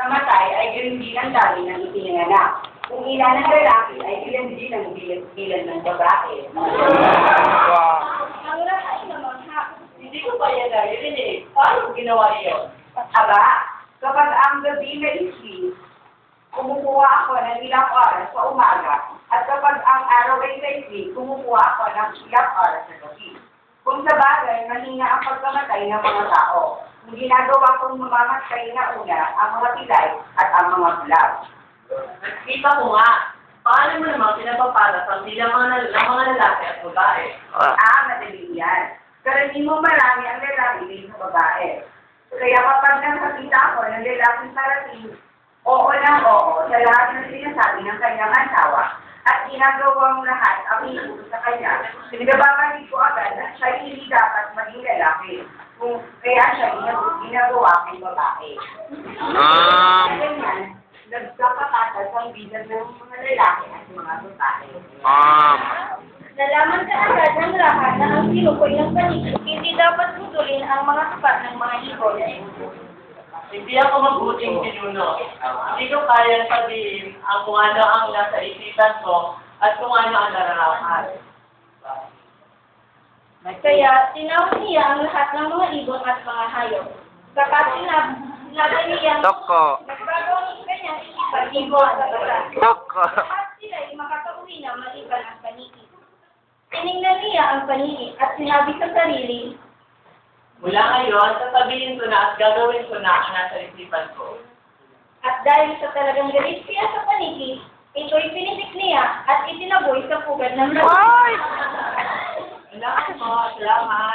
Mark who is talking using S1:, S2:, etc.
S1: namatay ay gayon din ang dami ng ipinanganak. Kung ilan ng lalaki ay ilan din ang bilan ng babae.
S2: Ang lahat naman ha, hindi ko pa yan narinig. Paano ginawa yun?
S1: Aba, kapag ang gabi na isli, kumukuha ako ng ilang oras sa umaga, at kapag ang araw ay maisli, kumukuha ako ng ilang oras sa gabi. Kung sa bagay, mahina ang pagkamatay ng mga tao. Ang ginagawa kong mamamatay na una, ang mga pilay at ang mga bulag.
S2: Nakita ko nga, paano mo naman pinapapalas ang bilang mga lalaki at babae?
S1: Madali yan. Karami mo marami ang lalaki din sa babae. Kaya kapag nakakita ako ng lalaking parating, oo na oo sa lahat ng sinasabi ng kanyang asawa at ginagawang lahat ang inutos sa kanya. Pinababalik ko agad na siya hindi dapat maging lalaki. Kaya siya ginagawa kong babae. Ganyan, nagkakapatas ang bilang ng mga lalaki at mga babae.
S2: Nalaman ka agad ng lahat na ang sinukoy ng paligid, hindi dapat putulin ang mga sapat ng mga ibon. Hindi ako mabuting pinuno. Hindi ko kaya sabihin ang kung ano ang nasa isipan ko at kung ano ang nararapat. Kaya tinawag niya ang lahat ng mga ibon at mga hayop. Kapag sinabi niya, nagbago ang kanyang isipan, ibon at bata. Lahat sila ay makakauwi na maliban ang paniki. Tinignan niya ang paniki at sinabi sa sarili, mula ngayon, sasabihin ko na at gagawin ko na ang nasa isipan ko. At dahil sa talagang galit siya sa paniki, ito'y pinitik niya at itinaboy sa pugad ng lahat. Salamat po, salamat.